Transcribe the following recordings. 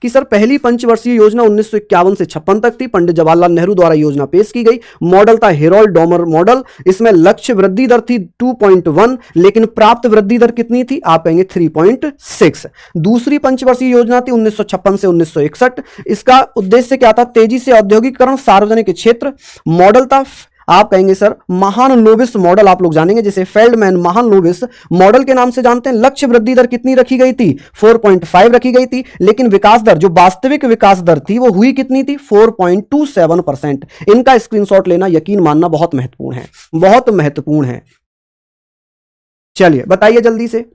कि सर पहली पंचवर्षीय योजना 1951 से 56 तक थी, पंडित जवाहरलाल नेहरू द्वारा योजना पेश की गई। मॉडल था हेरोल्ड डॉमर मॉडल। इसमें लक्ष्य वृद्धि दर थी 2.1, लेकिन प्राप्त वृद्धि दर कितनी थी? आप कहेंगे 3.6। दूसरी पंचवर्षीय योजना थी 1956 से 1961। इसका उद्देश्य क्या था? तेजी से औद्योगिकरण, सार्वजनिक क्षेत्र। मॉडल था, आप कहेंगे सर महालनोबिस मॉडल, आप लोग जानेंगे जिसे फेल्डमैन महालनोबिस मॉडल के नाम से जानते हैं। लक्ष्य वृद्धि दर कितनी रखी गई थी? 4.5 रखी गई थी, लेकिन विकास दर, जो वास्तविक विकास दर थी, वो हुई कितनी थी? 4.27%। इनका स्क्रीनशॉट लेना, यकीन मानना बहुत महत्वपूर्ण है, बहुत महत्वपूर्ण है। चलिए बताइए जल्दी से।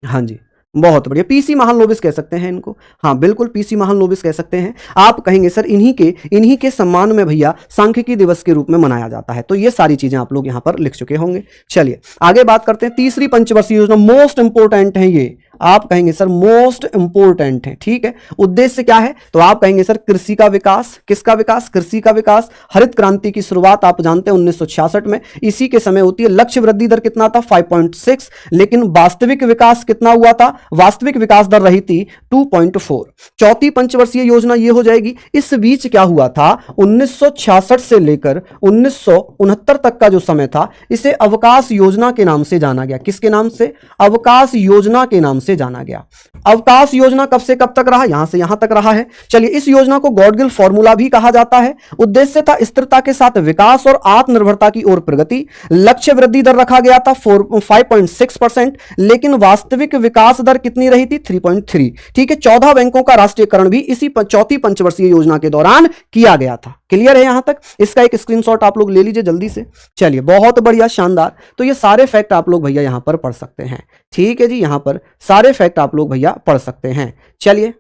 हाँ जी, बहुत बढ़िया। पीसी महालनोबिस कह सकते हैं इनको, हाँ बिल्कुल पीसी महालनोबिस कह सकते हैं। आप कहेंगे सर इन्हीं के सम्मान में भैया सांख्यिकी दिवस के रूप में मनाया जाता है। तो ये सारी चीजें आप लोग यहां पर लिख चुके होंगे। चलिए आगे बात करते हैं। तीसरी पंचवर्षीय योजना मोस्ट इंपोर्टेंट है ये, आप कहेंगे सर मोस्ट इंपोर्टेंट है, ठीक है। उद्देश्य क्या है? तो आप कहेंगे सर कृषि का विकास। किसका विकास? कृषि का विकास। हरित क्रांति की शुरुआत आप जानते हैं 1966 में, इसी के समय होती है। लक्ष्य वृद्धि दर कितना था? 5.6, लेकिन वास्तविक विकास कितना हुआ था? वास्तविक विकास दर रही थी 2.4। चौथी पंचवर्षीय योजना ये हो जाएगी। इस बीच क्या हुआ था? 1966 से लेकर 1969 तक का जो समय था, इसे अवकाश योजना के नाम से जाना गया। किसके नाम से? अवकाश योजना के नाम से जाना गया। अवकाश योजना कब से कब तक रहा? यहां से यहां तक रहा है। चलिए, इस योजना को गॉडगिल फॉर्मूला भी कहा जाता है। उद्देश्य था स्थिरता के साथ विकास और आत्मनिर्भरता की ओर प्रगति। लक्ष्य वृद्धि दर रखा गया था 5.6%, लेकिन वास्तविक विकास दर कितनी रही थी? 3.3। ठीक है। 14 बैंकों का राष्ट्रीयकरण भी इसी चौथी पंचवर्षीय योजना के दौरान किया गया था। क्लियर है यहां तक? इसका एक स्क्रीनशॉट आप लोग ले लीजिए जल्दी से। चलिए, बहुत बढ़िया, शानदार। तो ये सारे फैक्ट आप लोग भैया यहां पर पढ़ सकते हैं। ठीक है जी, यहां पर सारे फैक्ट आप लोग भैया पढ़ सकते हैं। चलिए,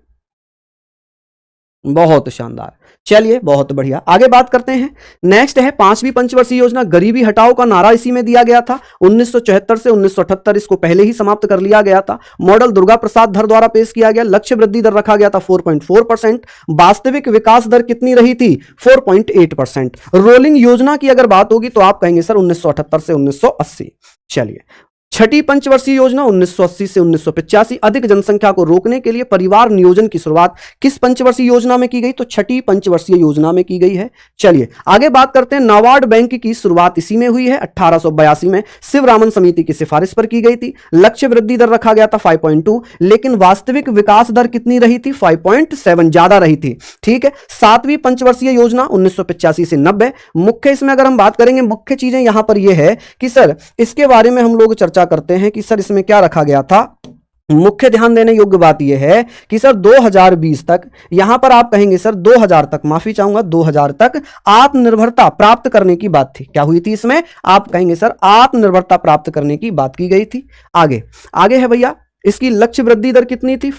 बहुत शानदार। चलिए, बहुत बढ़िया, आगे बात करते हैं। नेक्स्ट है पांचवी पंचवर्षीय योजना। गरीबी हटाओ का नारा इसी में दिया गया था। 1974 से 1978 इसको पहले ही समाप्त कर लिया गया था। मॉडल दुर्गा प्रसाद धर द्वारा पेश किया गया। लक्ष्य वृद्धि दर रखा गया था 4.4%। वास्तविक विकास दर कितनी रही थी? 4.8%। रोलिंग योजना की अगर बात होगी तो आप कहेंगे सर 1978 से 1980। चलिए, छठी पंचवर्षीय योजना 1980 से 1985। अधिक जनसंख्या को रोकने के लिए परिवार नियोजन की शुरुआत किस पंचवर्षीय योजना में की गई? तो छठी पंचवर्षीय योजना में की गई है। चलिए आगे बात करते हैं। नाबार्ड बैंक की शुरुआत इसी में हुई है। 1882 में शिवरामन समिति की सिफारिश पर की गई थी। लक्ष्य वृद्धि दर रखा गया था 5.2, लेकिन वास्तविक विकास दर कितनी रही थी? 5.7, ज्यादा रही थी। ठीक है। सातवीं पंचवर्षीय योजना 1985 से 90। मुख्य इसमें अगर हम बात करेंगे, मुख्य चीजें यहां पर यह है कि सर इसके बारे में हम लोग चर्चा करते हैं कि सर इसमें क्या रखा गया था। मुख्य ध्यान देने योग्य बात यह है कि सर 2020 तक, यहां पर आप कहेंगे सर 2000 तक, माफी चाहूंगा 2000 तक आत्मनिर्भरता प्राप्त करने की बात थी। क्या हुई थी इसमें? आप कहेंगे सर आत्मनिर्भरता प्राप्त करने की बात की गई थी। आगे आगे है भैया, इसकी लक्ष्य वृद्धि दर कितनी थी?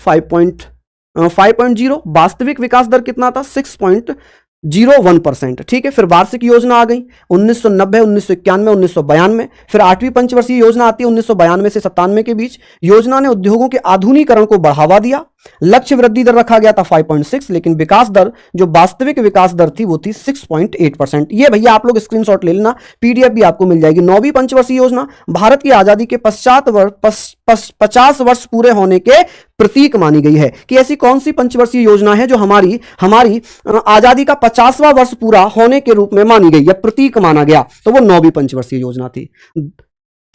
5.0। वास्तविक विकास दर कितना था? 6.01%। ठीक है। फिर वार्षिक योजना आ गई 1990, 1991, 1992। फिर आठवीं पंचवर्षीय योजना आती है 1992 से 97 के बीच। योजना ने उद्योगों के आधुनिकीकरण को बढ़ावा दिया। लक्ष्य वृद्धि दर रखा गया था 5.6, लेकिन विकास दर, जो वास्तविक विकास दर थी, वो थी 6.8%। ये भैया आप लोग स्क्रीनशॉट ले लेना, पीडीएफ भी आपको मिल जाएगी। नौवीं पंचवर्षीय योजना भारत की आजादी के पश्चात 50 वर्ष पूरे होने के प्रतीक मानी गई है। कि ऐसी कौन सी पंचवर्षीय योजना है जो हमारी आजादी का 50वां वर्ष पूरा होने के रूप में मानी गई या प्रतीक माना गया? तो वो नौवीं पंचवर्षीय योजना थी।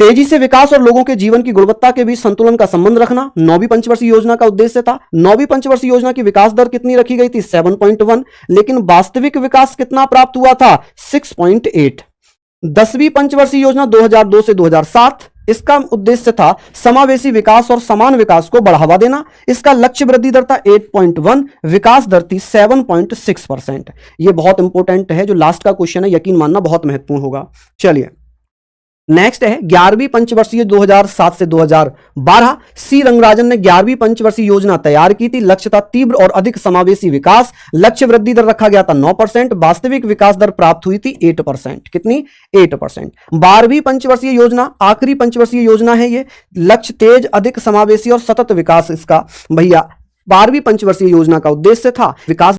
तेजी से विकास और लोगों के जीवन की गुणवत्ता के बीच संतुलन का संबंध रखना नौवीं पंचवर्षीय योजना का उद्देश्य था। नौवीं पंचवर्षीय योजना की विकास दर कितनी रखी गई थी? 7.1, लेकिन वास्तविक विकास कितना प्राप्त हुआ था? 6.8। 10वीं पंचवर्षीय योजना 2002 से 2007। इसका उद्देश्य था समावेशी विकास और समान विकास को बढ़ावा देना। इसका लक्ष्य वृद्धि दर था 8.1, विकास दर थी 7.6%। यह बहुत इंपॉर्टेंट है, जो लास्ट का क्वेश्चन है, यकीन मानना बहुत महत्वपूर्ण होगा। चलिए नेक्स्ट है 11वीं पंचवर्षीय 2007 से 2012। सी रंगराजन ने 11वीं पंचवर्षीय योजना तैयार की थी। लक्ष्य था तीव्र और अधिक समावेशी विकास। लक्ष्य वृद्धि दर रखा गया था 9%। वास्तविक विकास दर प्राप्त हुई थी 8%। कितनी? 8%। 12वीं पंचवर्षीय योजना आखिरी पंचवर्षीय योजना है ये। लक्ष्य तेज, अधिक समावेशी और सतत विकास इसका भैया 12वीं पंचवर्षीय योजना का उद्देश्य था। विकास